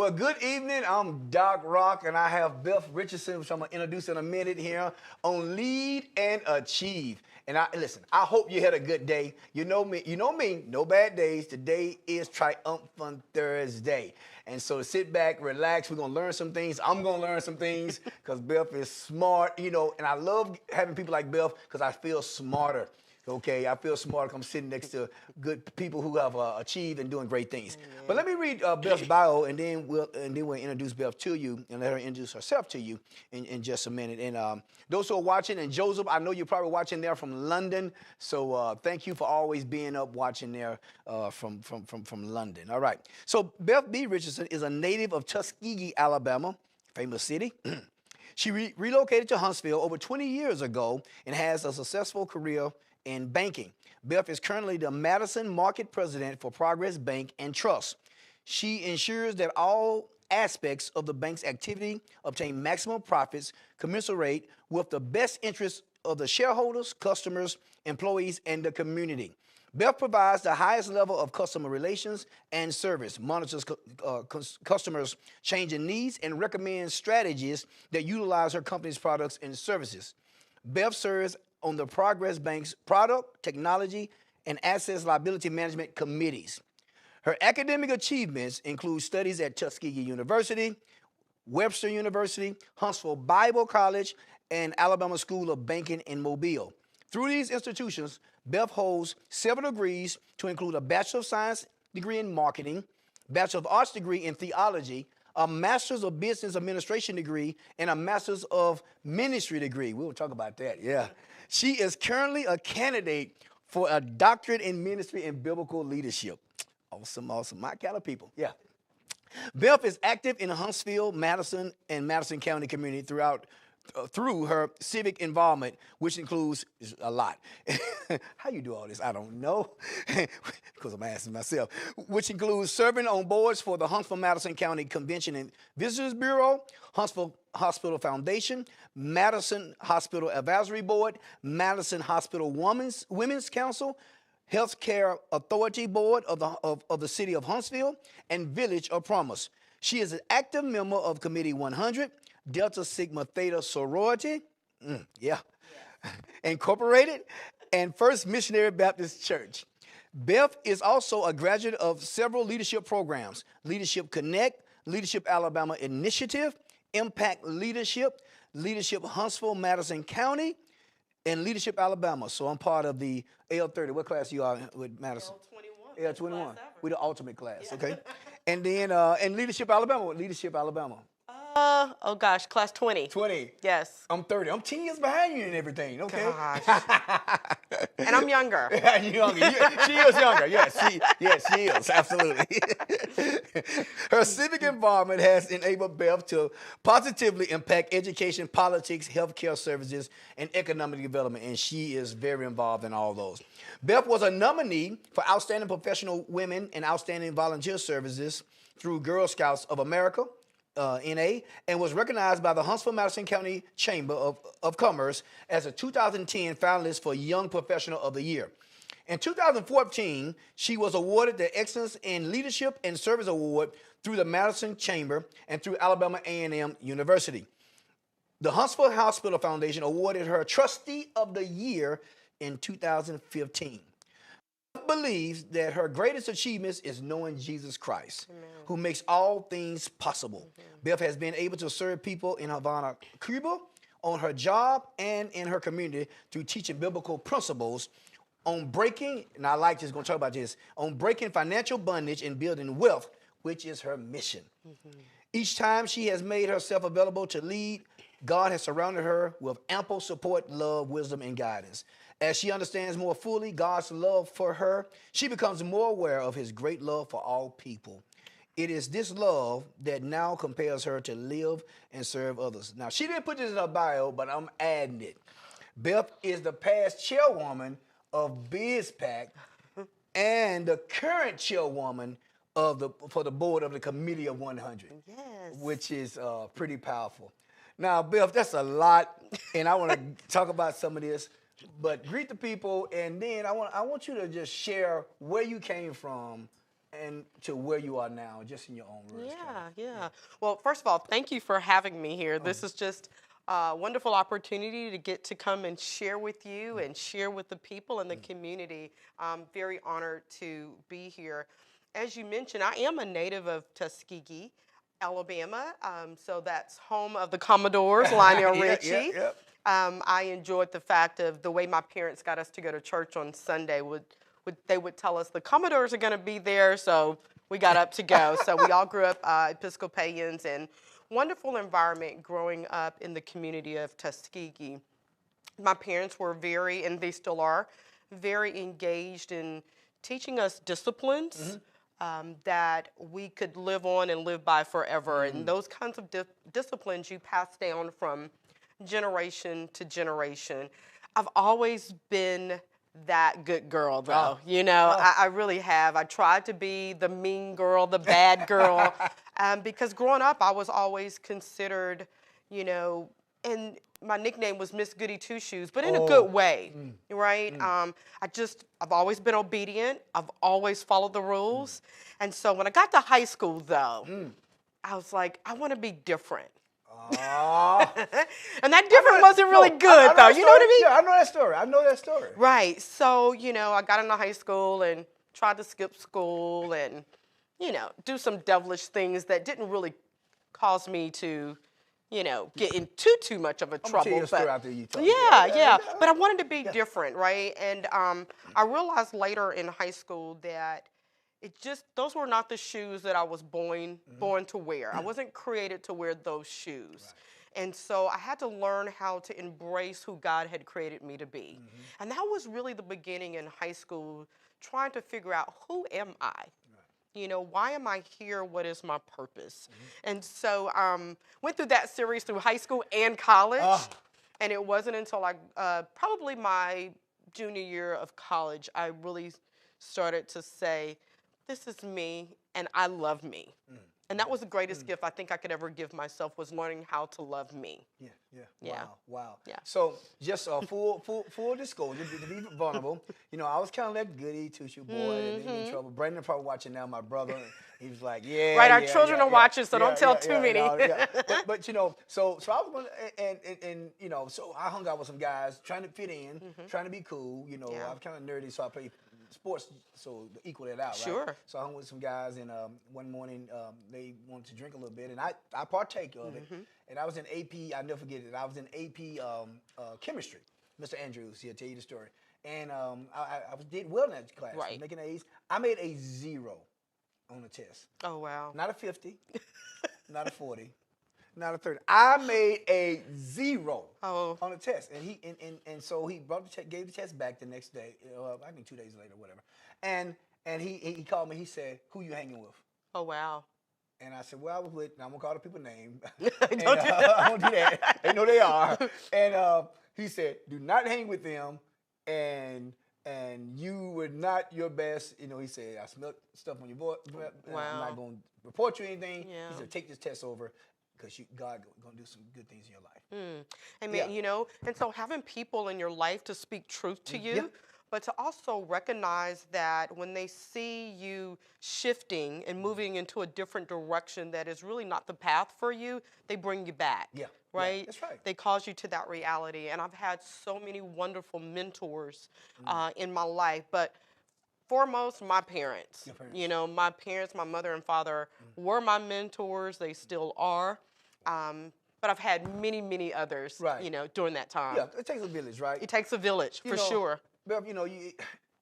Well, good evening. I'm Doc Rock, and I have Beth Richardson, which I'm going to introduce in a minute here, on Lead and Achieve. And listen, I hope you had a good day. You know me, no bad days. Today is Triumphant Thursday. And so sit back, relax. We're going to learn some things. I'm going to learn some things because Beth is smart, and I love having people like Beth because I feel smarter. Okay, I feel smart. I'm sitting next to good people who have achieved and doing great things. Mm-hmm. But let me read Beth's bio, and then we'll introduce Beth to you and let her introduce herself to you in just a minute. And those who are watching, and Joseph, I know you're probably watching there from London. So thank you for always being up watching there from London. All right. So Beth B. Richardson is a native of Tuskegee, Alabama, famous city. She relocated to Huntsville over 20 years ago and has a successful career in banking. Beth is currently the Madison Market President for Progress Bank and Trust. She ensures that all aspects of the bank's activity obtain maximum profits commensurate with the best interests of the shareholders, customers, employees, and the community. Beth provides the highest level of customer relations and service, monitors customers' changing needs, and recommends strategies that utilize her company's products and services. Beth serves on the Progress Bank's product, technology, and assets liability management committees. Her academic achievements include studies at Tuskegee University, Webster University, Huntsville Bible College, and Alabama School of Banking in Mobile. Through these institutions, Beth holds several degrees to include a Bachelor of Science degree in Marketing, Bachelor of Arts degree in Theology, a Master's of Business Administration degree, and a Master's of Ministry degree. We'll talk about that, yeah. She is currently a candidate for a doctorate in ministry and biblical leadership. Awesome, awesome. My kind of people, yeah. Beth is active in Huntsville, Madison, and Madison County community through her civic involvement, which includes a lot. How you do all this? I don't know, because I'm asking myself. Which includes serving on boards for the Huntsville-Madison County Convention and Visitors Bureau, Huntsville Hospital Foundation, Madison Hospital Advisory Board, Madison Hospital Women's Council, Healthcare Authority Board of the City of Huntsville, and Village of Promise. She is an active member of Committee 100, Delta Sigma Theta Sorority, Incorporated, and First Missionary Baptist Church. Beth is also a graduate of several leadership programs: Leadership Connect, Leadership Alabama Initiative, Impact Leadership, Leadership Huntsville, Madison County, and Leadership Alabama. So I'm part of the L30. What class you are with Madison? L21. L21. We're the ultimate class, okay? And then and Leadership Alabama. Leadership Alabama. Oh gosh, class 20. 20. Yes. I'm 30. I'm 10 years behind you and everything, okay? Gosh. And I'm younger. Younger. She is younger. Yes, she is. Absolutely. Her civic involvement has enabled Beth to positively impact education, politics, healthcare services, and economic development, and she is very involved in all those. Beth was a nominee for Outstanding Professional Women and Outstanding Volunteer Services through Girl Scouts of America, NA, and was recognized by the Huntsville-Madison County Chamber of Commerce as a 2010 finalist for Young Professional of the Year. In 2014, she was awarded the Excellence in Leadership and Service Award through the Madison Chamber and through Alabama A&M University. The Huntsville Hospital Foundation awarded her Trustee of the Year in 2015. Believes that her greatest achievements is knowing Jesus Christ, Amen, who makes all things possible. Mm-hmm. Beth has been able to serve people in Havana, Cuba, on her job and in her community through teaching biblical principles on breaking, and I like this, going to talk about this, on breaking financial bondage and building wealth, which is her mission. Mm-hmm. Each time she has made herself available to lead, God has surrounded her with ample support, love, wisdom, and guidance. As she understands more fully God's love for her, she becomes more aware of his great love for all people. It is this love that now compels her to live and serve others. Now, she didn't put this in her bio, but I'm adding it. Beth is the past chairwoman of BizPac and the current chairwoman for the board of the Committee of 100, yes, which is pretty powerful. Now, Beth, that's a lot, and I want to talk about some of this. But greet the people, and then I want you to just share where you came from and to where you are now, just in your own words. Yeah. Well, first of all, thank you for having me here. This is just a wonderful opportunity to get to come and share with you and share with the people in the community. I'm very honored to be here. As you mentioned, I am a native of Tuskegee, Alabama. So that's home of the Commodores, Lionel Richie. I enjoyed the fact of the way my parents got us to go to church on Sunday. They would tell us the Commodores are going to be there, so we got up to go. So we all grew up Episcopalians, and wonderful environment growing up in the community of Tuskegee. My parents were very, and they still are, very engaged in teaching us disciplines that we could live on and live by forever. And those kinds of disciplines you pass down from generation to generation. I've always been that good girl, though. I really have. I tried to be the mean girl, the bad girl, because growing up, I was always considered, and my nickname was Miss Goody Two Shoes, but in a good way, right? I've always been obedient. I've always followed the rules. And so when I got to high school, though, I was like, I want to be different. And that different wasn't really good, though. You know what I mean? Yeah, I know that story. Right. So, I got into high school and tried to skip school and, do some devilish things that didn't really cause me to, get into too much of a trouble. Tell you a story after you talk. Yeah. But I wanted to be different, right? And I realized later in high school that those were not the shoes that I was born to wear. I wasn't created to wear those shoes. Right. And so I had to learn how to embrace who God had created me to be. And that was really the beginning in high school, trying to figure out, who am I? Right. Why am I here? What is my purpose? And so went through that series through high school and college. And it wasn't until probably my junior year of college, I really started to say, this is me, and I love me. And that was the greatest gift I think I could ever give myself, was learning how to love me. Wow. Yeah. So just full disclosure, to be vulnerable, I was kind of that goody two-shoe boy and in trouble. Brandon probably watching now, my brother. He was like, Right, our children are watching, so don't tell too many. But so I was going to, and so I hung out with some guys trying to fit in, trying to be cool. I was kind of nerdy, so I played sports, so to equal it out, right? Sure. So I hung with some guys, and one morning they wanted to drink a little bit, and I partake of it. And I was in AP, I'll never forget it, I was in AP chemistry. Mr. Andrews, he'll tell you the story. And I did well in that class, right. Making A's. I made a 0 on the test. Oh, wow. Not a 50, not a 40. Not a 30. I made a 0 on the test, and so he gave the test back the next day. I think 2 days later, whatever. And he called me. He said, "Who you hanging with?" Oh, wow. And I said, "Well, I was with." Now I'm gonna call the people name. Don't do that. I won't do that. They know they are. And he said, "Do not hang with them, and you were not your best." He said, "I smelled stuff on your voice. Wow. I'm not gonna report you anything." Yeah. He said, "Take this test over, because God gonna do some good things in your life." Amen. And so having people in your life to speak truth to you, but to also recognize that when they see you shifting and moving into a different direction that is really not the path for you, they bring you back. Yeah. Right? Yeah, that's right. They cause you to that reality. And I've had so many wonderful mentors in my life, but foremost, my parents. Your parents. My parents, my mother and father were my mentors. They still are. But I've had many, many others, during that time. Yeah, it takes a village, right? It takes a village, for sure. Beth,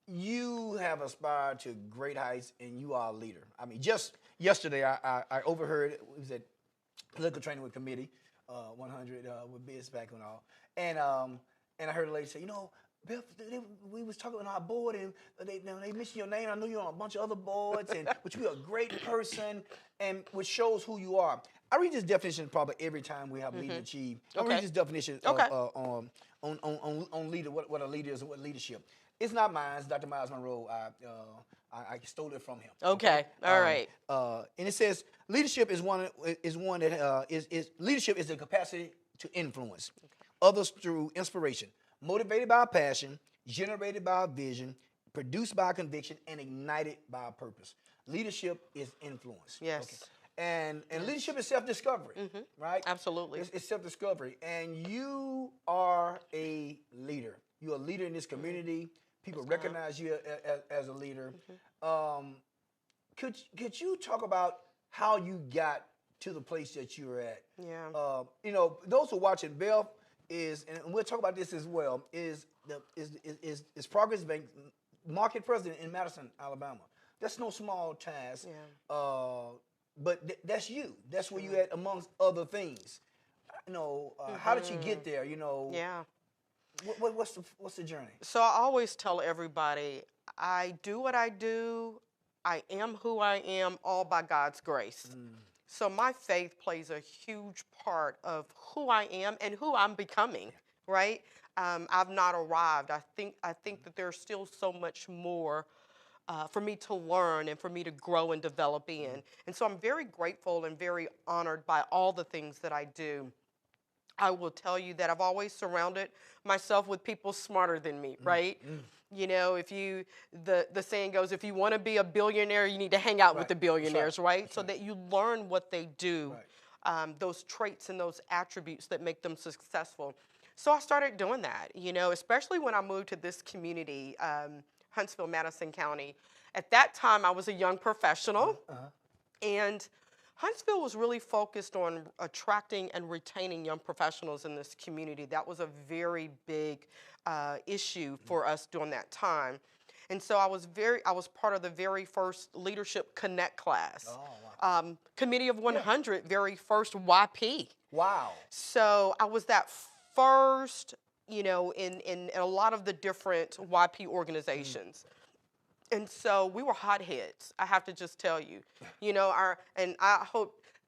you have aspired to great heights, and you are a leader. I mean, just yesterday, I overheard, it was at Political Training with Committee, 100 with Biz back and all, and I heard a lady say, Beth, we was talking on our board, and they mentioned your name. I know you're on a bunch of other boards, but you're a great person, and which shows who you are. I read this definition probably every time we have Lead and Achieve. I read this definition on leader, what a leader is and what leadership. It's not mine. It's Dr. Miles Monroe. I stole it from him. Okay. All right. And it says leadership is leadership is the capacity to influence others through inspiration, motivated by passion, generated by vision, produced by conviction, and ignited by purpose. Leadership is influence. Yes. Okay. And leadership is self-discovery, right? Absolutely. It's self-discovery. And you are a leader. You're a leader in this community. People recognize you as a leader. Could you talk about how you got to the place that you're at? Yeah. You know, those who are watching, Beth is, and we'll talk about this as well, is Progress Bank market president in Madison, Alabama. That's no small task. Yeah. But that's you. That's where you at amongst other things. You know, how did you get there? You know. Yeah. What's the journey? So I always tell everybody, I do what I do. I am who I am, all by God's grace. So my faith plays a huge part of who I am and who I'm becoming. Right? I've not arrived. I think that there's still so much more for me to learn and for me to grow and develop in. And so I'm very grateful and very honored by all the things that I do. I will tell you that I've always surrounded myself with people smarter than me, right? You know, the saying goes, if you want to be a billionaire, you need to hang out with the billionaires, right? So that you learn what they do, those traits and those attributes that make them successful. So I started doing that, you know, especially when I moved to this community, Huntsville, Madison County. At that time, I was a young professional, and Huntsville was really focused on attracting and retaining young professionals in this community. That was a very big issue for us during that time. And so I was part of the very first Leadership Connect class. Oh, wow. Committee of 100, very first YP. Wow. So I was that first, you know, in a lot of the different YP organizations. And so we were hotheads, I have to just tell you. You know,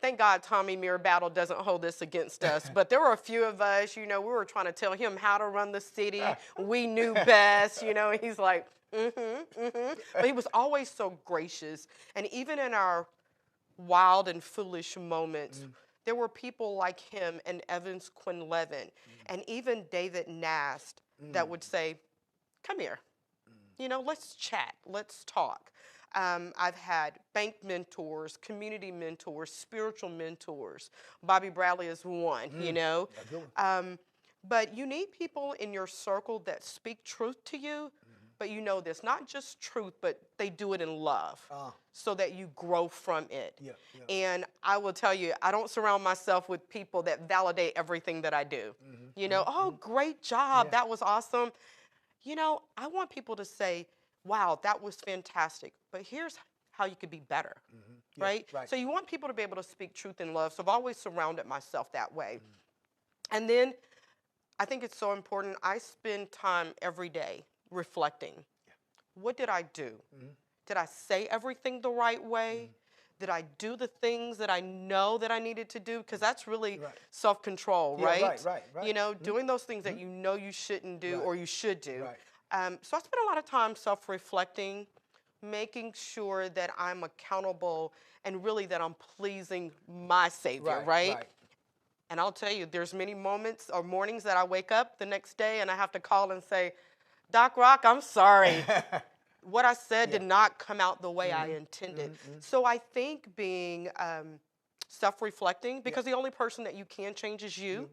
thank God Tommy Mirabal doesn't hold this against us, but there were a few of us, you know, we were trying to tell him how to run the city. We knew best, you know, and he's like, But he was always so gracious. And even in our wild and foolish moments, there were people like him and Evans Quinlevin and even David Nast that would say, come here. You know, let's chat, let's talk. I've had bank mentors, community mentors, spiritual mentors. Bobby Bradley is one, you know. But you need people in your circle that speak truth to you, but you know this, not just truth, but they do it in love so that you grow from it. And I will tell you, I don't surround myself with people that validate everything that I do. You know, oh, great job, that was awesome. You know, I want people to say, wow, that was fantastic, but here's how you could be better, right? So you want people to be able to speak truth in love. So I've always surrounded myself that way. And then I think it's so important, I spend time every day reflecting. What did I do? Did I say everything the right way? Did I do the things that I know that I needed to do? Because that's really self-control, right? You know, doing those things that you know you shouldn't do or you should do. So I spent a lot of time self-reflecting, making sure that I'm accountable and really that I'm pleasing my Savior, right? And I'll tell you, there's many moments or mornings that I wake up the next day and I have to call and say, Doc Rock, I'm sorry. What I said did not come out the way I intended. So I think being self-reflecting, because the only person that you can change is you.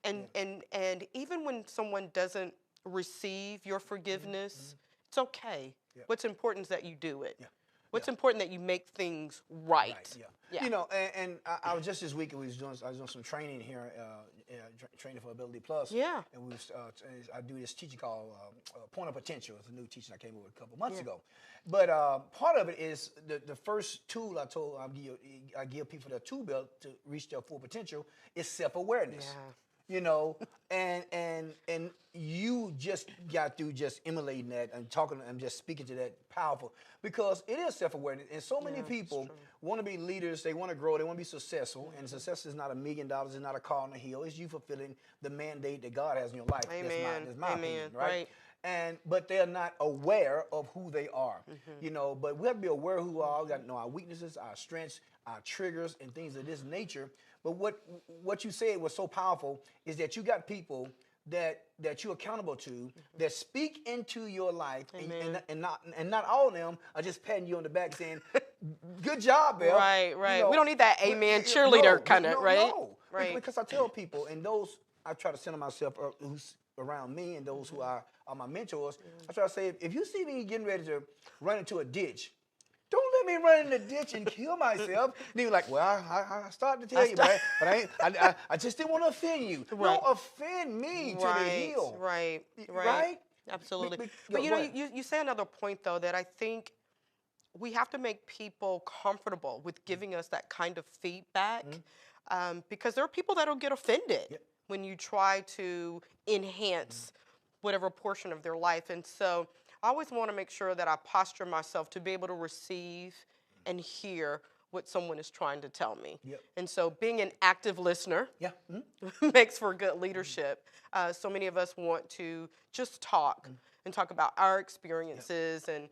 And even when someone doesn't receive your forgiveness, it's okay. What's important is that you do it. What's important that you make things right. You know, and I was just this week, I was doing some training here, training for Ability Plus. And we was, I do this teaching called Point of Potential. It's a new teaching I came up with a couple months ago. But part of it is the first tool I give people the tool belt to reach their full potential is self-awareness. You know, and you just got through just emulating that and talking and just speaking to that powerful, because it is self-awareness. And so many people want to be leaders, they want to grow, they want to be successful. And success is not $1 million, it's not a car on a hill. It's you fulfilling the mandate that God has in your life. That's my opinion, right? But they're not aware of who they are, you know. But we have to be aware of who we are. We got to know our weaknesses, our strengths, our triggers, and things of this nature. But what you said was so powerful is that you got people that you're accountable to, that speak into your life, Amen. and not all of them are just patting you on the back saying, "Good job, Beth." Right, right. We don't need that amen no, cheerleader kind of, no, right? no. Right. Because I tell people, and those I try to center myself who's around me, and those who are my mentors. I try to say, if you see me getting ready to run into a ditch, don't let me run in the ditch and kill myself. Then you're like, well, I started to tell you, I just didn't want to offend you. Right. Don't offend me to the hill. Right, right. Right? Absolutely. But But go ahead. you say another point though that I think we have to make people comfortable with giving us that kind of feedback, because there are people that'll get offended Yep. when you try to enhance whatever portion of their life. And so I always want to make sure that I posture myself to be able to receive and hear what someone is trying to tell me. Yep. And so being an active listener Yeah. makes for good leadership. So many of us want to just talk and talk about our experiences and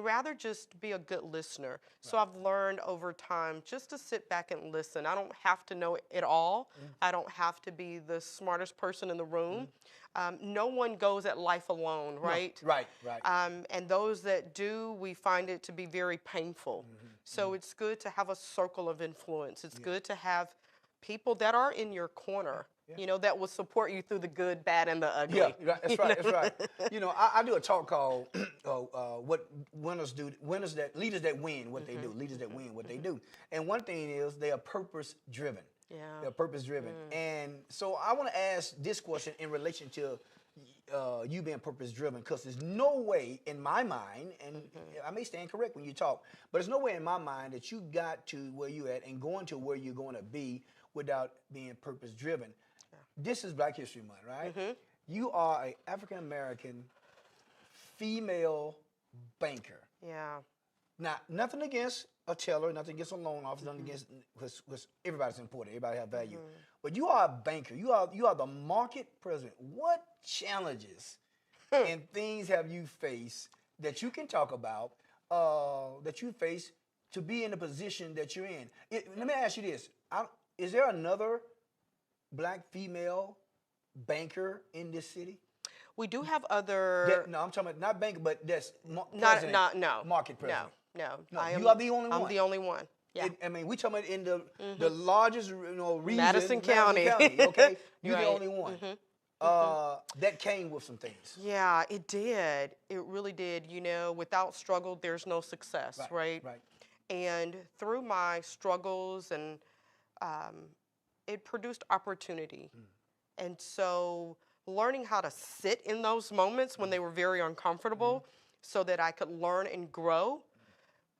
rather just be a good listener. So I've learned over time just to sit back and listen. I don't have to know it all. I don't have to be the smartest person in the room. No one goes at life alone, right? No. Right. And those that do, we find it to be very painful. So it's good to have a circle of influence. It's good to have people that are in your corner, you know, that will support you through the good, bad, and the ugly. Yeah, that's right. That's right. You know, I do a talk called "What Winners Do." Leaders that win what they do. Leaders that win what they do. And one thing is they are purpose driven. Yeah. They're purpose driven. And so I want to ask this question in relation to you being purpose driven, because there's no way in my mind, and I may stand correct when you talk, but there's no way in my mind that you got to where you at and going to where you're going to be without being purpose driven. This is Black History Month, right? You are an African American female banker. Yeah. Now, nothing against a teller, nothing against a loan officer, nothing against, because everybody's important, everybody have value. But you are a banker. You are the market president. What challenges and things have you faced that you can talk about, that you face to be in the position that you're in? Let me ask you this. Is there another Black female banker in this city? We do have other. No, I'm talking about not banker, but that's No. market president. No. No, you are the only one. I'm the only one. Yeah. I mean, we talking about in the largest, region, Madison County. Okay, you're Right. the only one. That came with some things. Yeah, it did. It really did. You know, without struggle, there's no success, right? Right. And through my struggles, and it produced opportunity. And so learning how to sit in those moments when they were very uncomfortable so that I could learn and grow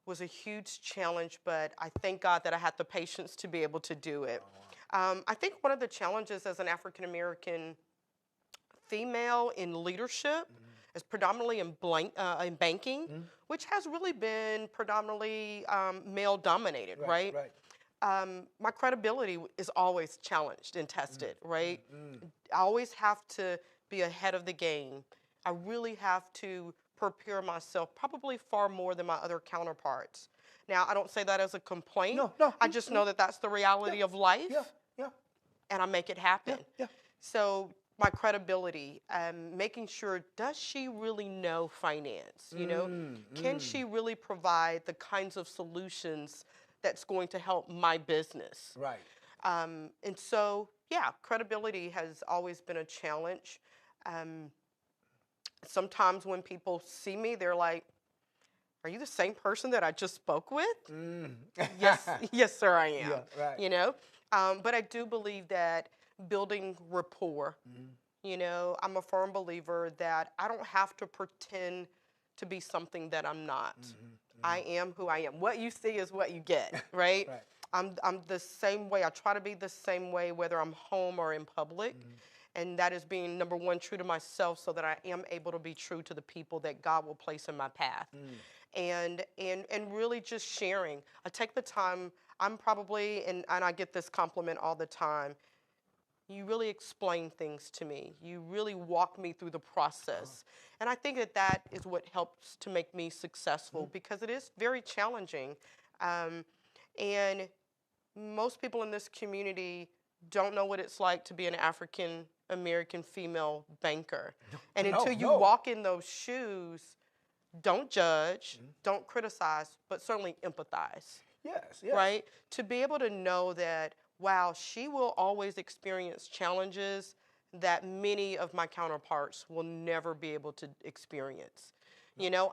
was a huge challenge, but I thank God that I had the patience to be able to do it. I think one of the challenges as an African American female in leadership is predominantly in banking, which has really been predominantly male dominated, right? My credibility is always challenged and tested, right? I always have to be ahead of the game. I really have to prepare myself probably far more than my other counterparts. Now, I don't say that as a complaint. No. I just know that that's the reality of life. Yeah. And I make it happen. Yeah. So my credibility, making sure, does she really know finance? You know, can she really provide the kinds of solutions that's going to help my business? Right. And so, yeah, credibility has always been a challenge. Sometimes when people see me, they're like, "Are you the same person that I just spoke with?" Yes, sir, I am. Yeah, right. You know, but I do believe that building rapport. You know, I'm a firm believer that I don't have to pretend to be something that I'm not. I am who I am. What you see is what you get, right? I'm the same way. I try to be the same way whether I'm home or in public. And that is being, number one, true to myself so that I am able to be true to the people that God will place in my path. And really just sharing. I take the time, I'm probably, and I get this compliment all the time, you really explain things to me. You really walk me through the process. And I think that is what helps to make me successful because it is very challenging. And most people in this community don't know what it's like to be an African American female banker. And No, until you no. walk in those shoes, don't judge, don't criticize, but certainly empathize, Yes, yes. right? To be able to know that, wow, she will always experience challenges that many of my counterparts will never be able to experience. You know,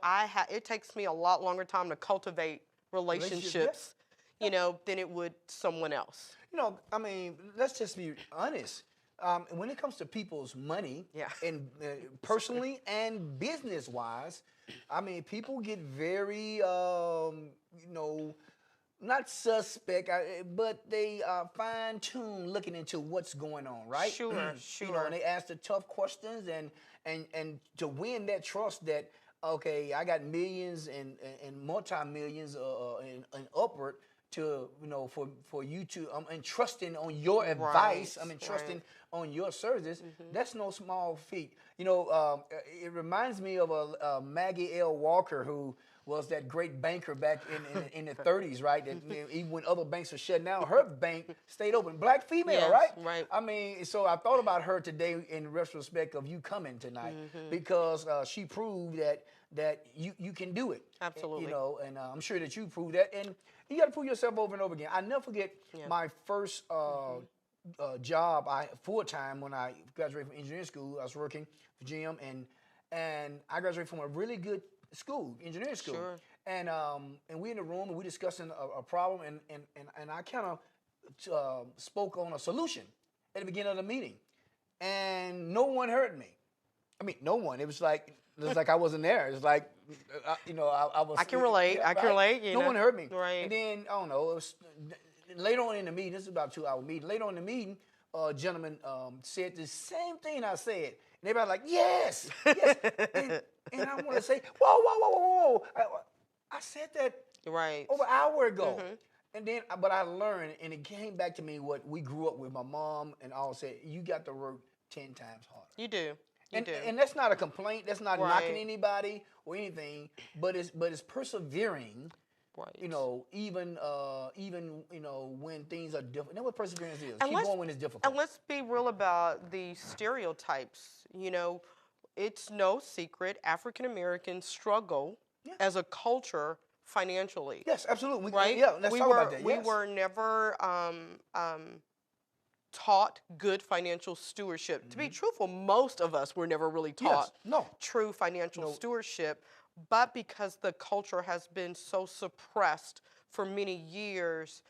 it takes me a lot longer time to cultivate relationships, you know, than it would someone else. You know, I mean, let's just be honest. When it comes to people's money, Yeah. and personally and business wise, I mean, people get very, you know, not suspect, but they fine tune looking into what's going on, right? Sure, You know, and they ask the tough questions, and to win that trust that, okay, I got millions and multi-millions and upward to, you know, for you to, I'm entrusting on your advice, I'm entrusting on your services. That's no small feat. You know, it reminds me of a Maggie L. Walker, who was that great banker back in the 30s, right? That, you know, even when other banks were shut down, her bank stayed open. Black female, Yes, right? right. I mean, so I thought about her today in retrospect of you coming tonight, because she proved that you can do it. Absolutely. You know, and I'm sure that you proved that. And you got to prove yourself over and over again. I never forget my first job, full time, when I graduated from engineering school. I was working for GM, and I graduated from a really good school, engineering school. Sure. And we in the room and we discussing a problem, and I kind of spoke on a solution at the beginning of the meeting, and no one heard me. I mean, no one. It was like I wasn't there. It was like, you know, I was. I can relate. Yeah, I can relate. You no know. one heard me. Right. And then I don't know. It was later on in the meeting. This is about a 2-hour meeting. Later on in the meeting, a gentleman said the same thing I said. And everybody like, yes, yes. and I want to say, whoa. I said that Right. over an hour ago. And then, but I learned, and it came back to me what we grew up with. My mom and all said, you got to work 10 times harder. You do. And that's not a complaint. That's not knocking Right. anybody or anything. But it's persevering. Right. You know, even you know, when things are difficult. That's what perseverance is. And Keep going when it's difficult. And let's be real about the stereotypes. You know, it's no secret African Americans struggle as a culture financially. Yes, absolutely. Right? Yeah, let's talk about that. We Yes. were never taught good financial stewardship. To be truthful, most of us were never really taught No. true financial stewardship, but because the culture has been so suppressed for many years,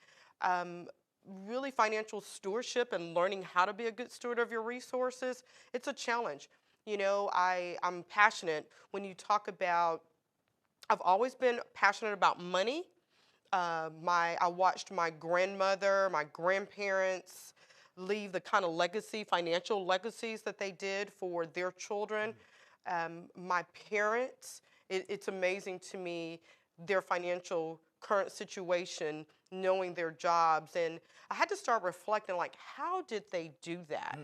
really financial stewardship and learning how to be a good steward of your resources, it's a challenge. You know, I'm passionate when you talk about, I've always been passionate about money. I watched my grandmother, my grandparents leave the kind of legacy, financial legacies that they did for their children. My parents, it's amazing to me, their financial current situation, knowing their jobs. And I had to start reflecting, like, how did they do that?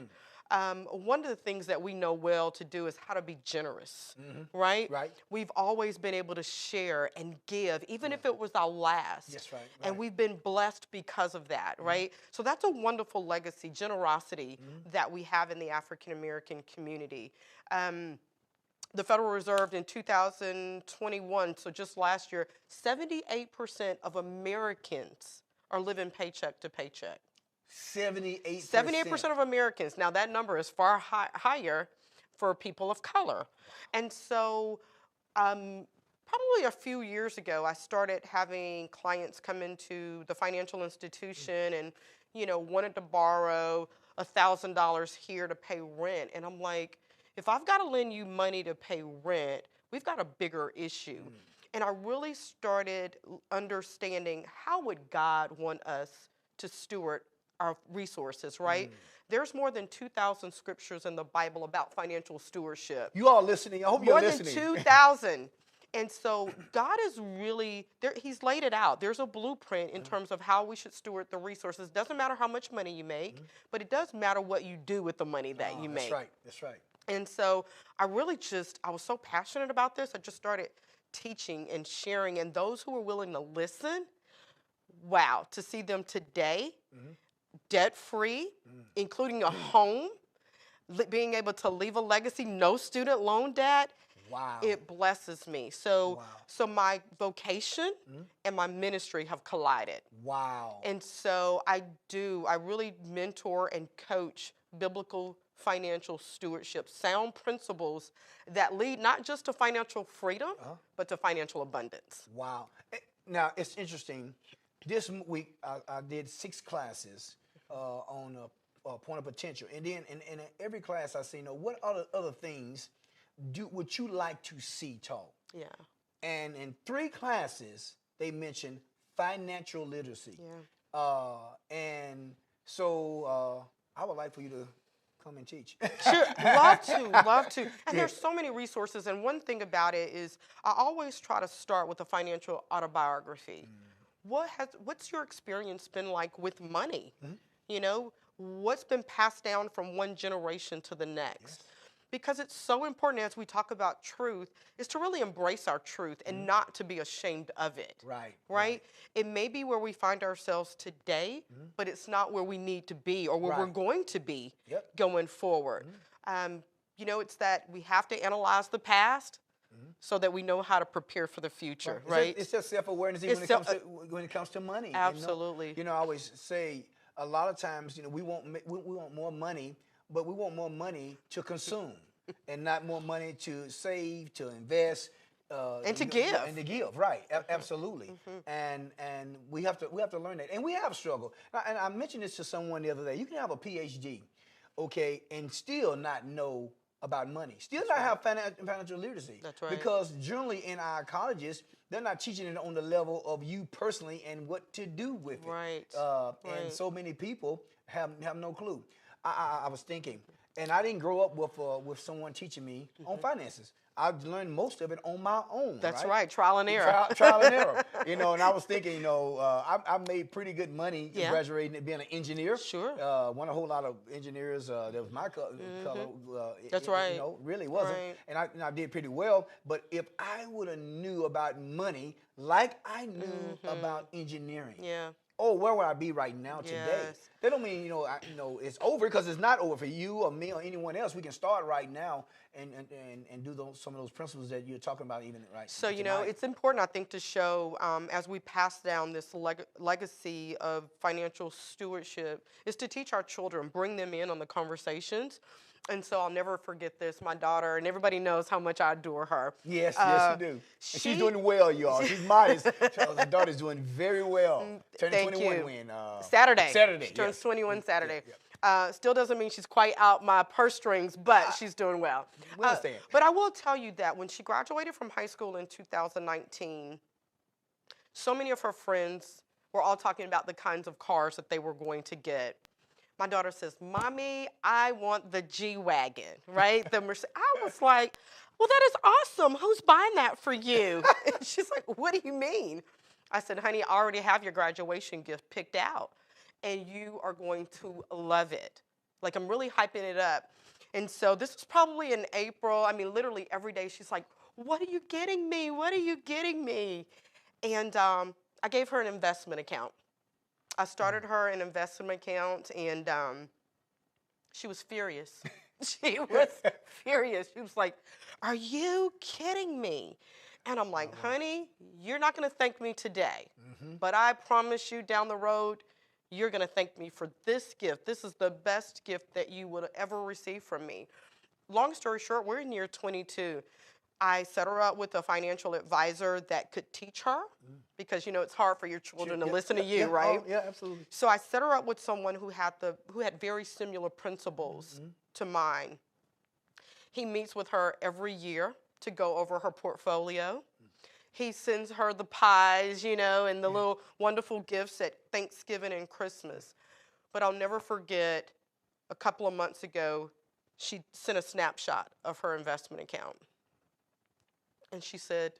One of the things that we know well to do is how to be generous, right? Right. We've always been able to share and give, even if it was our last. Yes, right. And we've been blessed because of that, right? So that's a wonderful legacy, generosity that we have in the African American community. The Federal Reserve in 2021, so just last year, 78% of Americans are living paycheck to paycheck. 78%. 78% of Americans. Now that number is far higher for people of color. And so probably a few years ago, I started having clients come into the financial institution and, you know, wanted to borrow $1,000 here to pay rent. And I'm like, if I've got to lend you money to pay rent, we've got a bigger issue. And I really started understanding, how would God want us to steward our resources, right? There's more than 2,000 scriptures in the Bible about financial stewardship. You all listening? I hope you're listening. More than 2,000. And so God is really, He's laid it out. There's a blueprint in terms of how we should steward the resources. Doesn't matter how much money you make, but it does matter what you do with the money that you make. That's right. That's right. And so I was so passionate about this. I just started teaching and sharing. And those who were willing to listen, wow, to see them today, debt-free, including a home, being able to leave a legacy, no student loan debt, Wow. it blesses me. So, Wow. so my vocation and my ministry have collided. Wow. And so I really mentor and coach biblical financial stewardship, sound principles that lead not just to financial freedom, but to financial abundance. Wow. Now, it's interesting. This week, I did 6 classes on point of potential. And then in every class I say, what other things would you like to see taught? Yeah. And in 3 classes, they mentioned financial literacy. Yeah. And so I would like for you to come and teach. Sure, love to. And there's so many resources. And one thing about it is I always try to start with a financial autobiography. What's your experience been like with money? You know, what's been passed down from one generation to the next? Because it's so important as we talk about truth is to really embrace our truth and not to be ashamed of it. Right? It may be where we find ourselves today, but it's not where we need to be or where we're going to be going forward. It's that we have to analyze the past so that we know how to prepare for the future, right? It's just self-awareness when it comes to money. Absolutely. I always say a lot of times, we want more money, but we want more money to consume and not more money to save, to invest, and to give. And to give, right? Absolutely. And we have to learn that. And we have struggled. And I mentioned this to someone the other day. You can have a PhD, okay, and still not know about money. Still not have financial literacy. That's right. Because generally in our colleges, they're not teaching it on the level of you personally and what to do with it. Right. And so many people have no clue. I was thinking, and I didn't grow up with someone teaching me on finances. I learned most of it on my own. That's right, trial and error. Trial and error. And I was thinking, I made pretty good money graduating and being an engineer. Sure. Won a whole lot of engineers. That was my color. That's right. Really wasn't. Right. And I did pretty well. But if I would have knew about money like I knew about engineering. Yeah. Oh, where would I be right now today? Yes. That don't mean it's over, because it's not over for you or me or anyone else. We can start right now and do some of those principles that you're talking about even right. So tonight. it's important, I think, to show as we pass down this legacy of financial stewardship is to teach our children, bring them in on the conversations. And so I'll never forget this. My daughter, and everybody knows how much I adore her. Yes, you do. And she's doing well, y'all. She's modest. The daughter's doing very well. Turning 21 when? Saturday. Saturday. She turns 21 Saturday. Still doesn't mean she's quite out my purse strings, but she's doing well. We understand. But I will tell you that when she graduated from high school in 2019, so many of her friends were all talking about the kinds of cars that they were going to get. My daughter says, "Mommy, I want the G-Wagon," right? The Mercedes. I was like, "Well, that is awesome. Who's buying that for you?" And she's like, "What do you mean?" I said, "Honey, I already have your graduation gift picked out, and you are going to love it." Like, I'm really hyping it up. And so this was probably in April. I mean, literally every day she's like, "What are you getting me? What are you getting me?" And I gave her an investment account. I started her an investment account, and she was furious. She was furious. She was like, "Are you kidding me?" And I'm like, "Honey, you're not going to thank me today, but I promise you down the road, you're going to thank me for this gift. This is the best gift that you would ever receive from me." Long story short, we're in year 22. I set her up with a financial advisor that could teach her, because it's hard for your children to listen to you, right? Oh, yeah, absolutely. So I set her up with someone who had very similar principles to mine. He meets with her every year to go over her portfolio. He sends her the pies, and the little wonderful gifts at Thanksgiving and Christmas. But I'll never forget, a couple of months ago, she sent a snapshot of her investment account. And she said,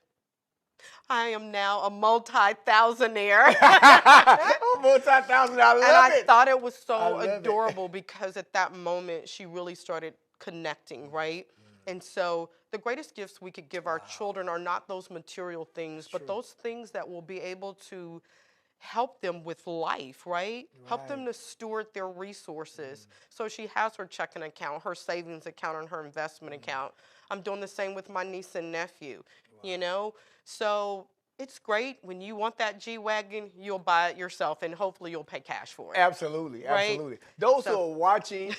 "I am now a multi-thousandaire." Oh, multi-thousand, I love it. I thought it was so adorable because at that moment she really started connecting, right? And so the greatest gifts we could give our children are not those material things, but those things that will be able to help them with life, right? Help them Right. to steward their resources. So she has her checking account, her savings account, and her investment account. I'm doing the same with my niece and nephew, you Wow. know? So it's great when you want that G-Wagon, you'll buy it yourself and hopefully you'll pay cash for it, Absolutely, right? absolutely. Those who So, are watching,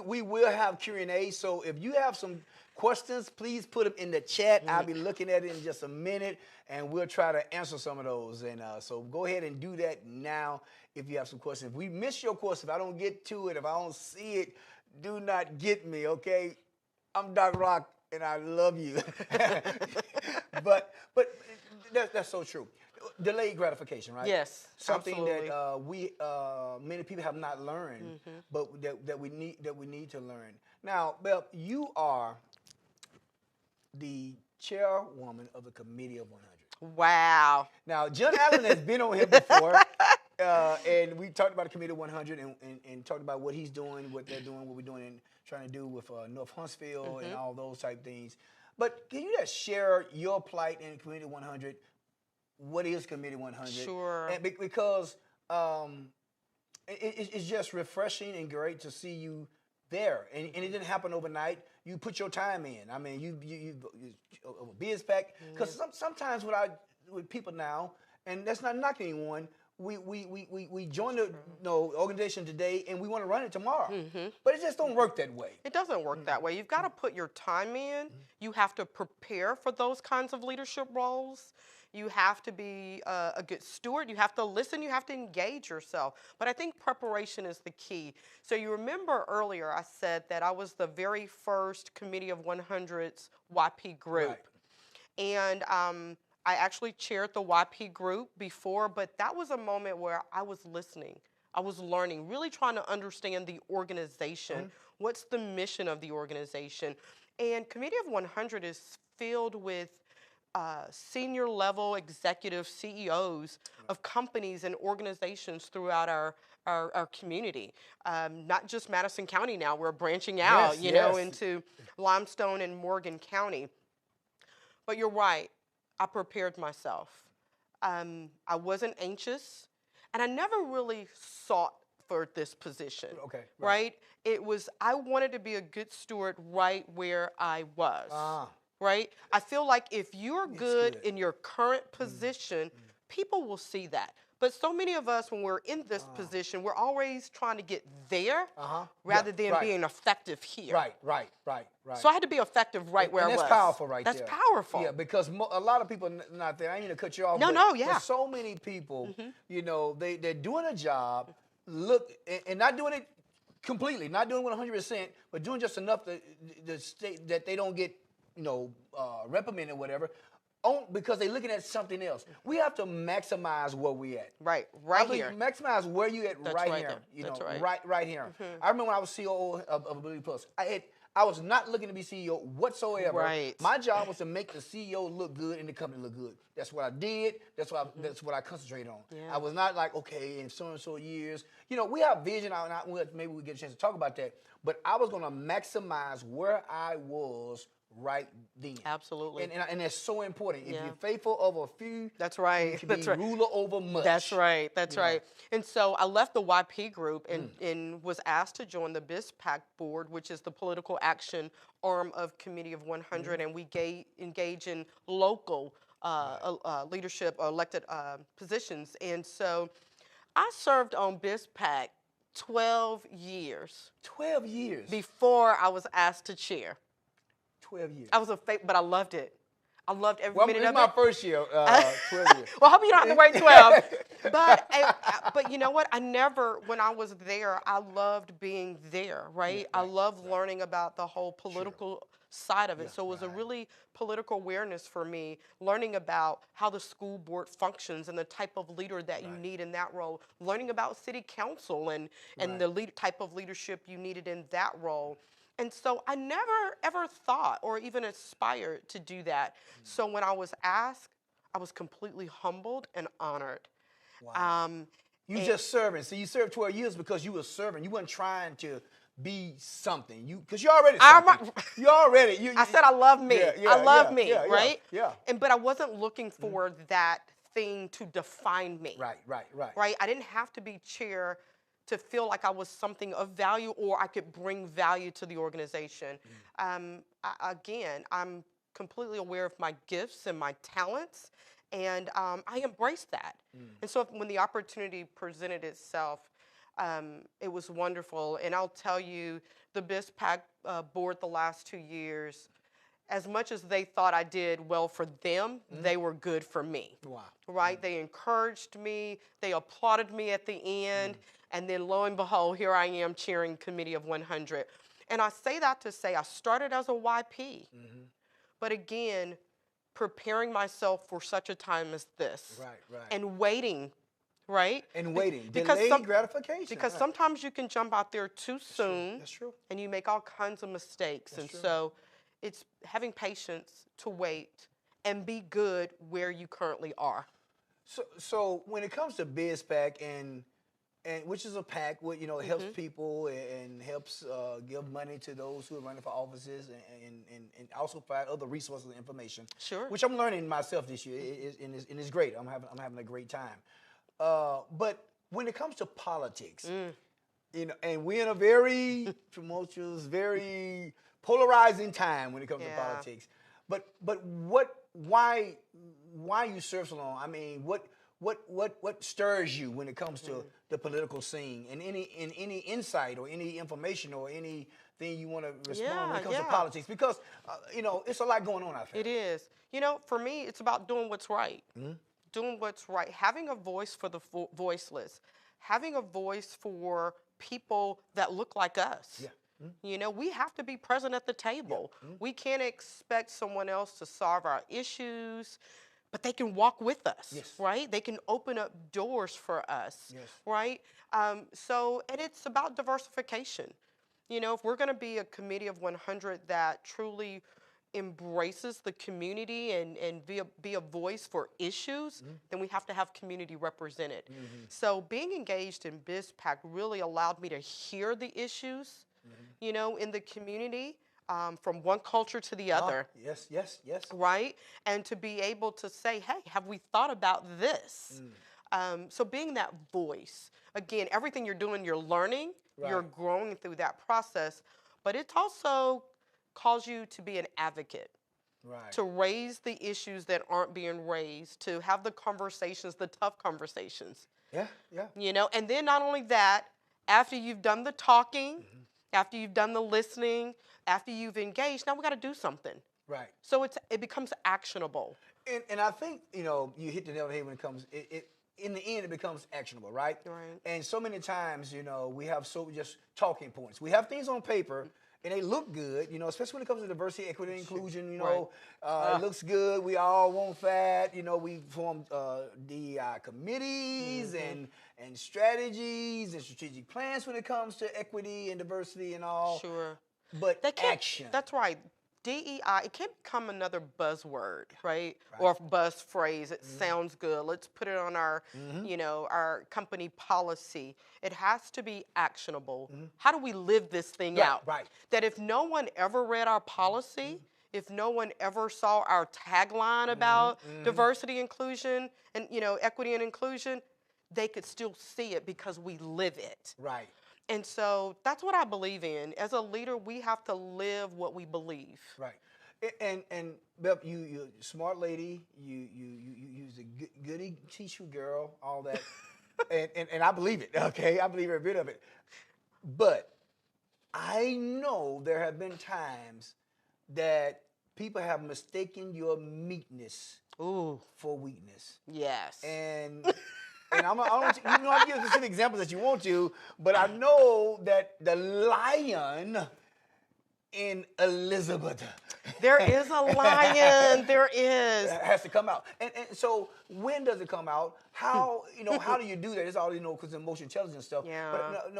we will have Q&A. So if you have some questions, please put them in the chat. I'll be looking at it in just a minute, and we'll try to answer some of those. And so go ahead and do that now if you have some questions. If we miss your question, if I don't get to it, if I don't see it, do not get me, okay? I'm Doc Rock, and I love you. but that's so true. Delayed gratification, right? yes, Something absolutely. that we many people have not learned, but that we need to learn. Now, Beth, you are the chairwoman of the Committee of 100. Wow. Now, John Allen has been on here before, and we talked about the Committee of 100 and talked about what he's doing, what they're doing, what we're doing, and trying to do with North Huntsville and all those type things. But can you just share your plight in Committee 100? What is Committee 100? Sure. And because it's just refreshing and great to see you there, and it didn't happen overnight. You put your time in. I mean, you biz pack, because sometimes with people now, and that's not knocking anyone. We join the organization today, and we want to run it tomorrow, but it just don't work that way. It doesn't work that way. You've got to put your time in. You have to prepare for those kinds of leadership roles. You have to be a good steward. You have to listen. You have to engage yourself. But I think preparation is the key. So you remember earlier I said that I was the very first Committee of 100's YP group. Right. And I actually chaired the YP group before, but that was a moment where I was listening. I was learning, really trying to understand the organization. What's the mission of the organization? And Committee of 100 is filled with senior level executive CEOs of companies and organizations throughout our community. Not just Madison County now, we're branching out, Yes. into Limestone and Morgan County. But you're right, I prepared myself. I wasn't anxious, and I never really sought for this position. Okay. Right? It was, I wanted to be a good steward right where I was. Right? I feel like if you're good in your current position, people will see that. But so many of us, when we're in this position, we're always trying to get there rather than being effective here. Right. So I had to be effective right where I was. That's powerful there. That's powerful. Yeah, because a lot of people not there. I ain't gonna cut you off. Yeah. But so many people, they're doing a job, and not doing it completely, not doing it 100%, but doing just enough that they don't get reprimanded or whatever, because they're looking at something else. We have to maximize where we at. Right here. Maximize where you at. That's right right here. there. That's Right here. I remember when I was CEO of Ability Plus. I was not looking to be CEO whatsoever. Right. My job was to make the CEO look good and the company look good. That's what I did. That's what I concentrated on. Yeah. I was not like, okay, in so and so years. We have vision out, and maybe we get a chance to talk about that. But I was going to maximize where I was right then. Absolutely. And that's so important. If Yeah. you're faithful over a few, That's right. you can That's be right. ruler over much. That's right. That's right. And so I left the YP group and was asked to join the BISPAC board, which is the political action arm of Committee of 100, and we engage in local leadership or elected positions. And so I served on BISPAC 12 years 12 years. before I was asked to chair. 12 years. I was but I loved it. I loved every Well, minute it's of my it. first year, 12 years. Well, I hope you don't have to wait 12. But you know what? When I was there, I loved being there, right? I loved learning about the whole political side of it. So it was a really political awareness for me, learning about how the school board functions and the type of leader that you need in that role, learning about city council and the type of leadership you needed in that role. And so I never, ever thought or even aspired to do that. So when I was asked, I was completely humbled and honored. Wow. You just serving. So you served 12 years because you were serving. You weren't trying to be something. Because you're already something. You're already. I said I love me. I love me, right? Yeah. But I wasn't looking for that thing to define me. Right. Right? I didn't have to be chair to feel like I was something of value or I could bring value to the organization. Again, I'm completely aware of my gifts and my talents, and I embrace that. And so when the opportunity presented itself, it was wonderful. And I'll tell you, the BizPac board the last 2 years, as much as they thought I did well for them, they were good for me. Wow. Right? They encouraged me, they applauded me at the end, and then lo and behold, here I am chairing Committee of 100. And I say that to say I started as a YP, but again, preparing myself for such a time as this, Right. and waiting, right? And waiting, Because delayed gratification. because right. sometimes you can jump out there too soon, That's true. and you make all kinds of mistakes. That's And true. so it's having patience to wait and be good where you currently are. So when it comes to BizPac and which is a PAC, what helps people and helps give money to those who are running for offices and also provide other resources and information. Sure. Which I'm learning myself this year, and it's great. I'm having a great time. But when it comes to politics, and we're in a very tumultuous, very polarizing time when it comes to politics. But why you serve so long? I mean, what stirs you when it comes to the political scene, and any insight or any information or anything you want to respond when it comes to politics? Because it's a lot going on out there. It is. For me, it's about doing what's right. Doing what's right. Having a voice for the voiceless. Having a voice for people that look like us. Yeah. We have to be present at the table. We can't expect someone else to solve our issues, but they can walk with us, right? They can open up doors for us, right? And it's about diversification. If we're going to be a committee of 100 that truly embraces the community and be a voice for issues, then we have to have community represented. So being engaged in BizPac really allowed me to hear the issues, in the community, from one culture to the other. Yes. Right? And to be able to say, hey, have we thought about this? So being that voice, again, everything you're doing, you're learning, you're growing through that process, but it's also calls you to be an advocate. Right. To raise the issues that aren't being raised, to have the conversations, the tough conversations. Yeah. And then not only that, after you've done the talking, after you've done the listening, after you've engaged, now we got to do something. Right. So it becomes actionable. And I think, you hit the nail on the head when it comes, in the end, it becomes actionable, right? Right. And so many times, we have just talking points. We have things on paper, and they look good, especially when it comes to diversity, equity, and inclusion, it looks good. We all want that. We formed DEI committees and strategies and strategic plans when it comes to equity and diversity and all. Sure. But action. That's right. DEI, it can't become another buzzword, right? Or a buzz phrase. It sounds good. Let's put it on our, our company policy. It has to be actionable. How do we live this thing out? Right. That if no one ever read our policy, if no one ever saw our tagline about diversity, inclusion, and equity and inclusion, they could still see it because we live it. Right. And so that's what I believe in. As a leader, we have to live what we believe. Right. And Beth, you smart lady. You's a goody two girl. All that. and I believe it. Okay, I believe every bit of it. But I know there have been times that people have mistaken your meekness for weakness. Yes. And I don't give specific examples that you want to, but I know that the lion in Elizabeth. There is a lion. There is. Has to come out. And so when does it come out? How how do you do that? It's all because of emotional intelligence stuff. Yeah. But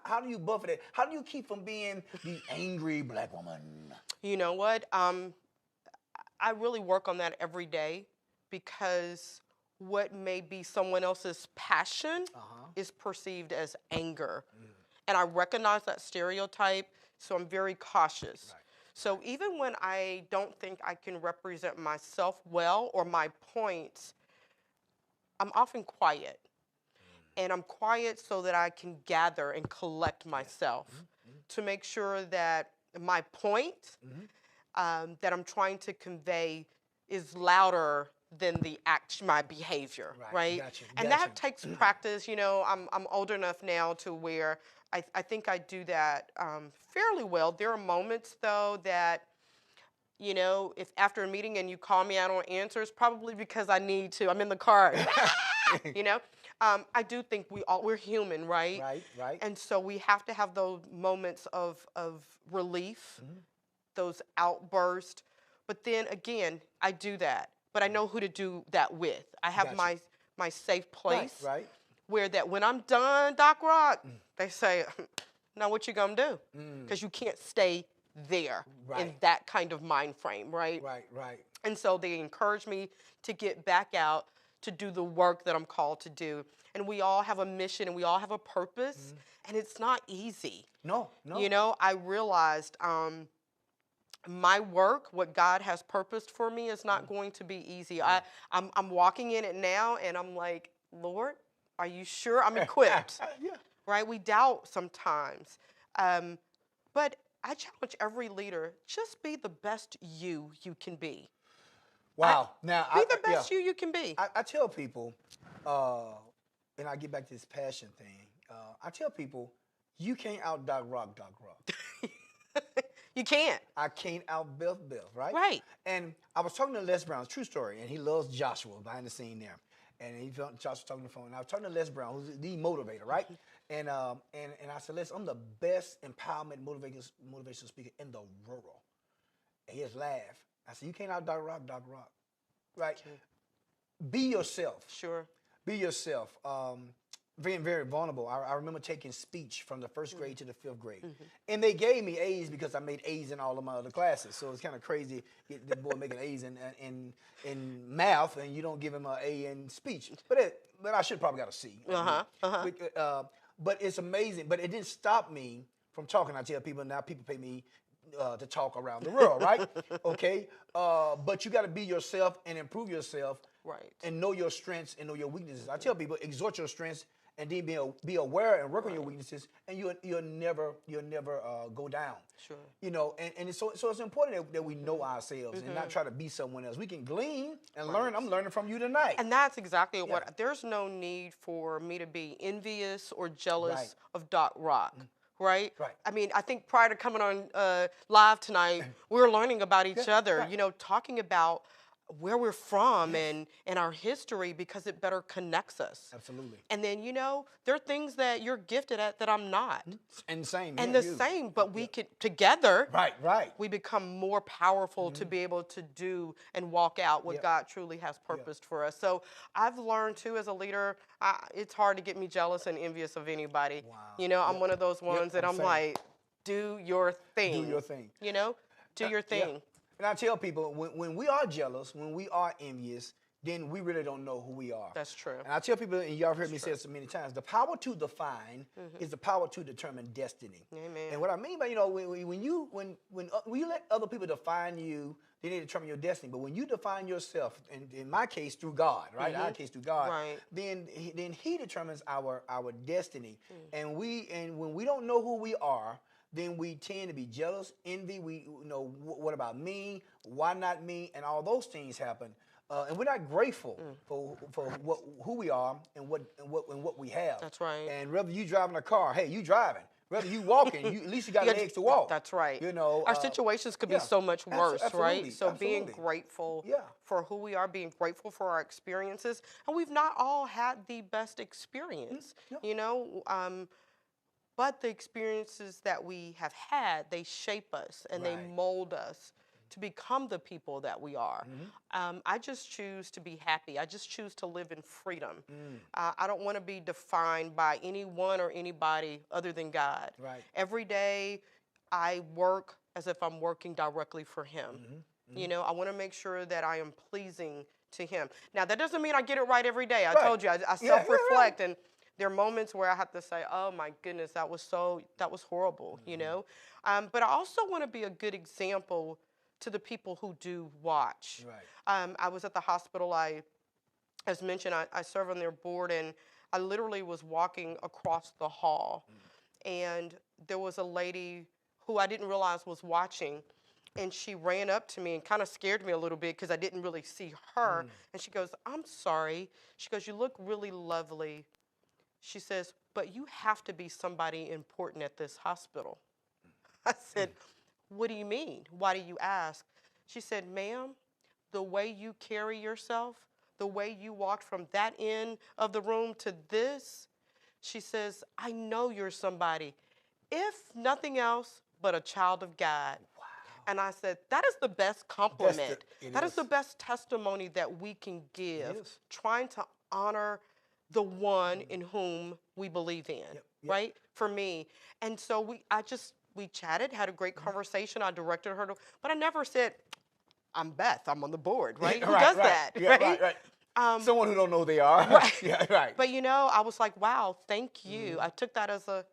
how do you buffer that? How do you keep from being the angry black woman? You know what? I really work on that every day, because what may be someone else's passion is perceived as anger. And I recognize that stereotype, so I'm very cautious. Right. So even when I don't think I can represent myself well or my points, I'm often quiet. And I'm quiet so that I can gather and collect myself to make sure that my point that I'm trying to convey is louder than my behavior, right? Gotcha. And Gotcha. that takes practice. You know, I'm old enough now to where I think I do that fairly well. There are moments though that, you know, if after a meeting and you call me, I don't answer, it's probably because I need to. I'm in the car, you know. I do think we're human, right? Right, right. And so we have to have those moments of relief, those outbursts. But then again, I do that, but I know who to do that with. I have Gotcha. my safe place Right. where that when I'm done, Doc Rock, they say, now what you gonna do? Because you can't stay there in Right. that kind of mind frame, right? Right. And so they encourage me to get back out to do the work that I'm called to do. And we all have a mission and we all have a purpose, and it's not easy. No. You know, I realized my work, what God has purposed for me, is not going to be easy. I'm walking in it now, and I'm like, Lord, are you sure I'm equipped? Yeah. Right? We doubt sometimes. But I challenge every leader, just be the best you can be. Wow. Now, Be the best you can be. I tell people, and I get back to this passion thing. I tell people, you can't out Doc Rock. You can't. I can't out Beth, right? Right. And I was talking to Les Brown, true story, and he loves Joshua behind the scene there. And he felt Joshua talking on the phone. And I was talking to Les Brown, who's the motivator, right? And I said, Les, I'm the best empowerment motivational speaker in the world. And he just laughed. I said, you can't out Doc Rock, right? Okay. Be yourself. Sure. Be yourself. Very, very vulnerable. I remember taking speech from the first grade to the fifth grade. And they gave me A's because I made A's in all of my other classes. So it's kind of crazy, the boy making A's in math, and you don't give him an A in speech. But I should probably got a C. But it's amazing. But it didn't stop me from talking. I tell people now, people pay me to talk around the world, right? Okay. But you got to be yourself and improve yourself. Right. And know your strengths and know your weaknesses. I tell people, exhort your strengths and then be aware and work on your weaknesses, and you'll never go down. Sure. You know, and so it's important that we know ourselves and not try to be someone else. We can glean and learn. I'm learning from you tonight. And that's exactly what. There's no need for me to be envious or jealous of Doc Rock. Right? Right. I mean, I think prior to coming on live tonight, we were learning about each other, right. you know, talking about where we're from and our history, because it better connects us. Absolutely. And then, you know, there are things that you're gifted at that I'm not. And same. And yeah, the you. same, but we could together, Right. we become more powerful to be able to do and walk out what God truly has purposed for us. So I've learned too, as a leader, it's hard to get me jealous and envious of anybody. Wow. You know, I'm one of those ones that I'm same. like, do your thing. Do your thing. You know, do your thing. Yeah. And I tell people, when we are jealous, when we are envious, then we really don't know who we are. That's true. And I tell people, and y'all have heard me say it so many times, the power to define is the power to determine destiny. Amen. And what I mean by, you know, when you let other people define you, then they determine your destiny. But when you define yourself, and in my case through God, right? In our case through God, Right. then He determines our destiny. And when we don't know who we are, then we tend to be jealous, envy. What about me? Why not me? And all those things happen. And we're not grateful for who we are and what we have. That's right. And whether you driving a car, hey, you driving. Whether you walking, at least you got legs to walk. That's right. You know, our situations could be so much worse, absolutely, right? So being absolutely. grateful Yeah. for who we are, being grateful for our experiences, and we've not all had the best experience, you know. But the experiences that we have had, they shape us and they mold us to become the people that we are. I just choose to be happy. I just choose to live in freedom. I don't want to be defined by anyone or anybody other than God. Right. Every day I work as if I'm working directly for Him. You know, I want to make sure that I am pleasing to Him. Now, that doesn't mean I get it right every day. I told you, I self-reflect, and there are moments where I have to say, oh my goodness, that was horrible, you know? But I also want to be a good example to the people who do watch. Right. I was at the hospital. I as mentioned, I serve on their board, and I literally was walking across the hall, and there was a lady who I didn't realize was watching, and she ran up to me and kind of scared me a little bit because I didn't really see her. And she goes, "I'm sorry." She goes, "You look really lovely." She says, "But you have to be somebody important at this hospital." I said, "What do you mean? Why do you ask?" She said, "Ma'am, the way you carry yourself, the way you walked from that end of the room to this," she says, "I know you're somebody, if nothing else, but a child of God." And I said, that is the best compliment. That is the best testimony that we can give, trying to honor the one in whom we believe in, right? For me. And so we chatted, had a great conversation. I directed her to, but I never said, "I'm Beth, I'm on the board," right? Who does that, right? Right. Someone who don't know who they are. Right. Yeah, right. But I was like, wow, thank you. I took that as a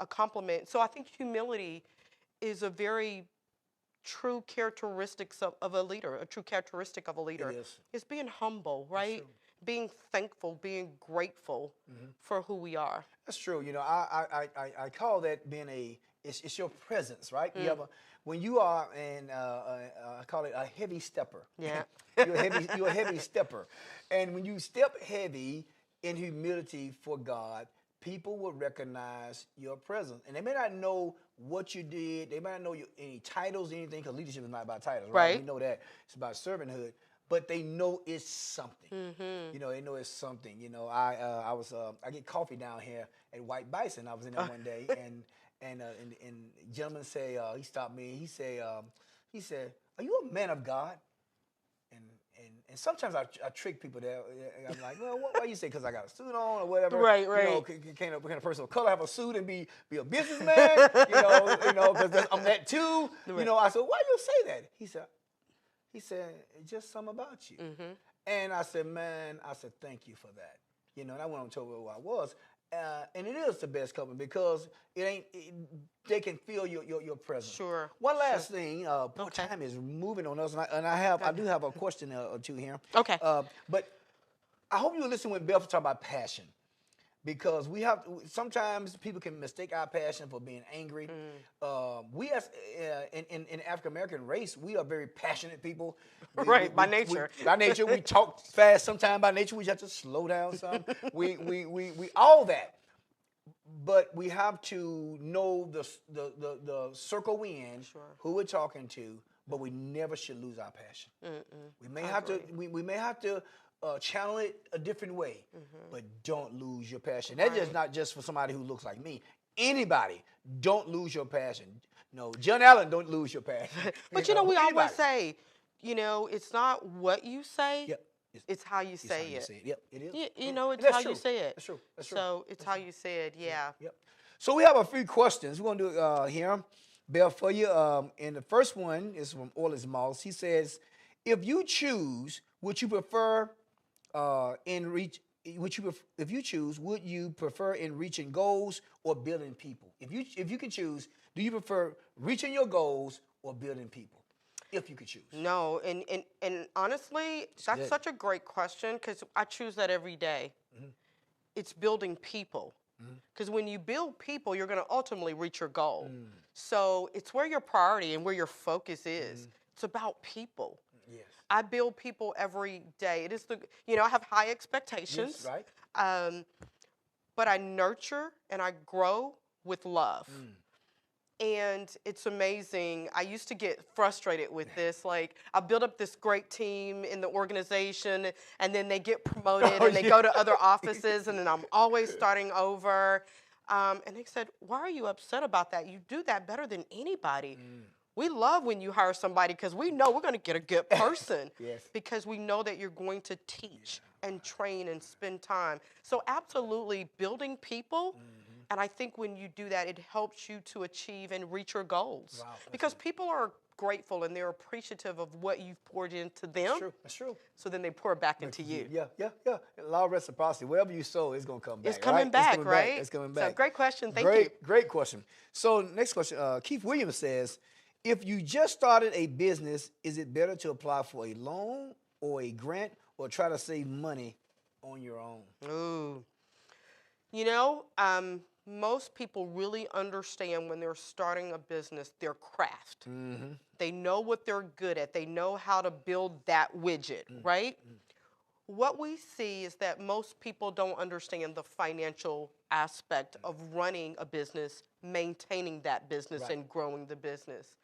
compliment. So I think humility is a very true characteristics of a leader. A true characteristic of a leader is being humble, right? Being thankful, being grateful for who we are. That's true. I call that being it's your presence, right? You have when you are I call it a heavy stepper. Yeah. You're a heavy stepper. And when you step heavy in humility for God, people will recognize your presence. And they may not know what you did. They might not know any titles, anything, because leadership is not about titles, right? We know that. It's about servanthood. But they know it's something. They know it's something. I get coffee down here at White Bison. I was in there one day, and gentleman say he stopped me. He said, "Are you a man of God?" And sometimes I trick people there. I'm like, "Well, why you say? Because I got a suit on or whatever." Right. Can a person of color have a suit and be a businessman? Because I'm that too. Right. I said, "Why you say that?" He said, "It's just something about you." And I said, "Thank you for that." And I went on and told her who I was. And it is the best compliment because they can feel your presence. Sure. One last thing, time is moving on us, and I do have a question or two here. Okay. But I hope you listen when Beth talk about passion. Because sometimes people can mistake our passion for being angry. We as in the African American race, we are very passionate people. By nature. By nature, we talk fast. Sometimes by nature, we have to slow down some. we all that. But we have to know the circle we in, who we're talking to. But we never should lose our passion. We may have to. We may have to. Channel it a different way, but don't lose your passion. That's just not just for somebody who looks like me. Anybody, don't lose your passion. No, John Allen, don't lose your passion. But we always say, it's not what you say, it's how you say it. Yep, it is. It's how you say it. That's true. So it's how you say it, yeah. Yep. So we have a few questions. We're going to do here, Beth, for you. And the first one is from Orlis Moss. He says, if you choose, would you prefer if you choose, would you prefer in reaching goals or building people? If you can choose, do you prefer reaching your goals or building people? If you could choose. No, and honestly, that's such a great question because I choose that every day. It's building people. Because when you build people, you're going to ultimately reach your goal. So it's where your priority and where your focus is. It's about people. Yes. I build people every day. It is I have high expectations. Yes, right. But I nurture and I grow with love. And it's amazing. I used to get frustrated with this. Like, I build up this great team in the organization, and then they get promoted and they go to other offices, and then I'm always starting over. And they said, "Why are you upset about that? You do that better than anybody." We love when you hire somebody because we know we're going to get a good person. Because we know that you're going to teach and train and spend time. So absolutely building people. And I think when you do that, it helps you to achieve and reach your goals. Wow, because people are grateful and they're appreciative of what you've poured into them. That's true. So then they pour it back into you. Yeah. Law of reciprocity. Wherever you sow, it's going to come back. It's coming back, right? It's coming back. So great question. Thank you. Great question. So next question. Keith Williams says, if you just started a business, is it better to apply for a loan or a grant or try to save money on your own? Ooh. Most people really understand when they're starting a business their craft. They know what they're good at. They know how to build that widget, right? What we see is that most people don't understand the financial aspect of running a business, maintaining that business, Right. and growing the business.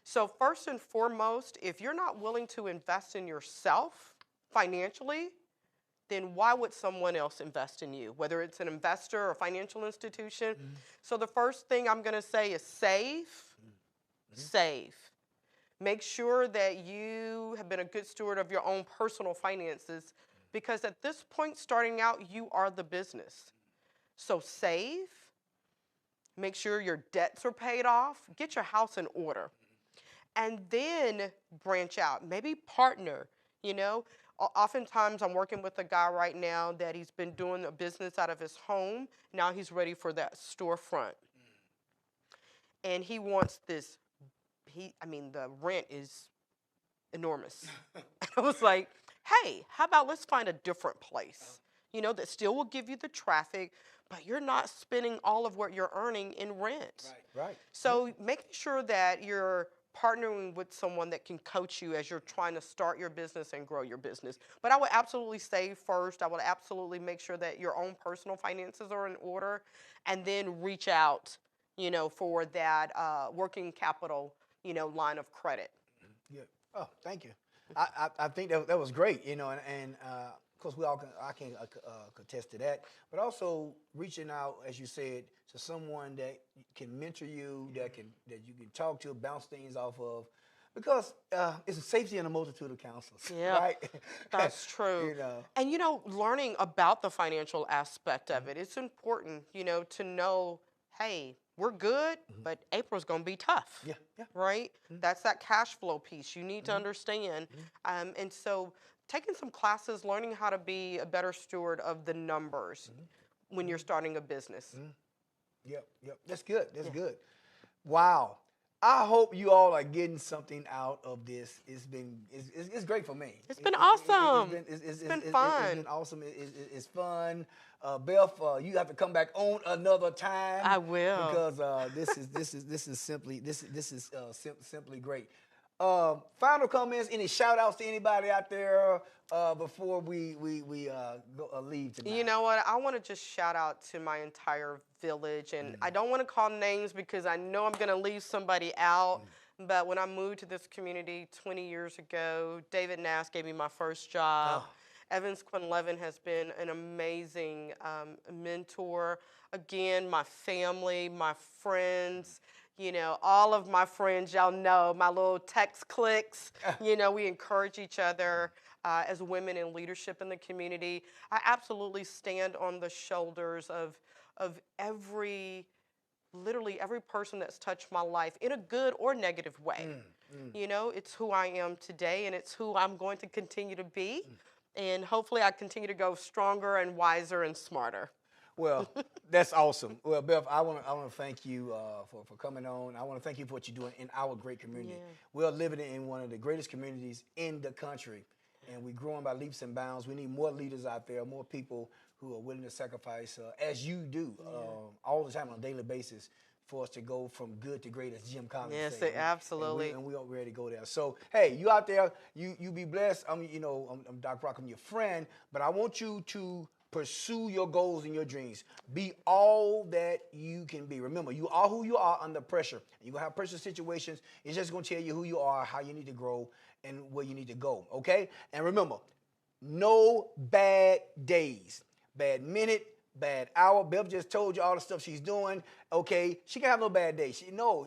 So, first and foremost, if you're not willing to invest in yourself financially, then why would someone else invest in you, whether it's an investor or financial institution? So, the first thing I'm going to say is save. Save. Make sure that you have been a good steward of your own personal finances because at this point, starting out, you are the business. So save, make sure your debts are paid off, get your house in order, and then branch out. Maybe partner, you know. Oftentimes, I'm working with a guy right now that he's been doing a business out of his home. Now he's ready for that storefront. And he wants this the rent is enormous. I was like, hey, how about let's find a different place, that still will give you the traffic, but you're not spending all of what you're earning in rent. Right. So making sure that you're partnering with someone that can coach you as you're trying to start your business and grow your business. But I would absolutely save first. I would absolutely make sure that your own personal finances are in order and then reach out, for that working capital line of credit. Yeah. Oh, thank you. I think that was great, and of course I can contest to that, but also reaching out, as you said, to someone that can mentor you, that you can talk to, bounce things off of, because it's a safety in a multitude of counsels. Yeah, right? that's true. And learning about the financial aspect of it, it's important, to know, hey, we're good, but April's going to be tough. Yeah. Right? That's that cash flow piece you need to understand. And so taking some classes, learning how to be a better steward of the numbers when you're starting a business. Yep. That's good. That's good. Wow. I hope you all are getting something out of this. It's great for me. It's been awesome. It's been fun. It's been awesome. It's fun. Beth, you have to come back on another time. I will, because this is simply great. Final comments. Any shout outs to anybody out there before we leave tonight? You know what? I want to just shout out to my entire village, and I don't want to call names because I know I'm going to leave somebody out. But when I moved to this community 20 years ago, David Nass gave me my first job. Evans Quinlevin has been an amazing mentor. Again, my family, my friends, all of my friends, y'all know, my little text clicks, we encourage each other as women in leadership in the community. I absolutely stand on the shoulders of literally every person that's touched my life in a good or negative way. It's who I am today, and it's who I'm going to continue to be. And hopefully I continue to go stronger and wiser and smarter. Well, that's awesome. Well, Beth, I want to thank you for coming on. I want to thank you for what you're doing in our great community. Yeah. We're living in one of the greatest communities in the country, and we're growing by leaps and bounds. We need more leaders out there, more people who are willing to sacrifice, as you do, all the time on a daily basis, for us to go from good to great, as Jim Collins said. Yes, absolutely. And we are ready to go there. So, hey, you out there, you be blessed. I'm Doc Rock, I'm your friend, but I want you to pursue your goals and your dreams. Be all that you can be. Remember, you are who you are under pressure. You're going to have pressure situations. It's just going to tell you who you are, how you need to grow, and where you need to go, okay? And remember, no bad days, bad minute, bad hour. Bev just told you all the stuff she's doing. Okay, she can have no bad day.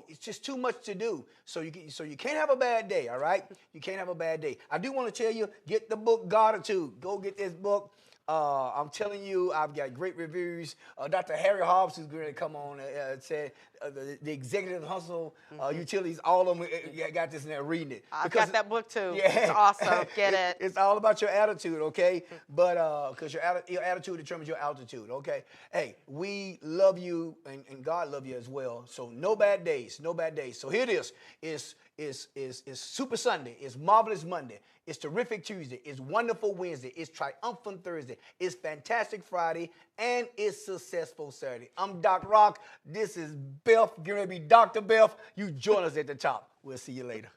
It's just too much to do. So you can't have a bad day. All right, you can't have a bad day. I do want to tell you, get the book Gratitude. Go get this book. I'm telling you, I've got great reviews. Dr. Harry Hobbs, who's going to come on, said the Executive Hustle Utilities, all of them got this in there reading it. I've got that book too. Yeah, It's awesome. Get it. It's all about your attitude, okay? But because your attitude determines your altitude, okay? Hey, we love you, and God love you as well. So no bad days, no bad days. So here it is. It's Super Sunday. It's Marvelous Monday. It's Terrific Tuesday. It's Wonderful Wednesday. It's Triumphant Thursday. It's Fantastic Friday. And it's Successful Saturday. I'm Doc Rock. This is Beth. Getting ready to be Dr. Beth. You join us at the top. We'll see you later.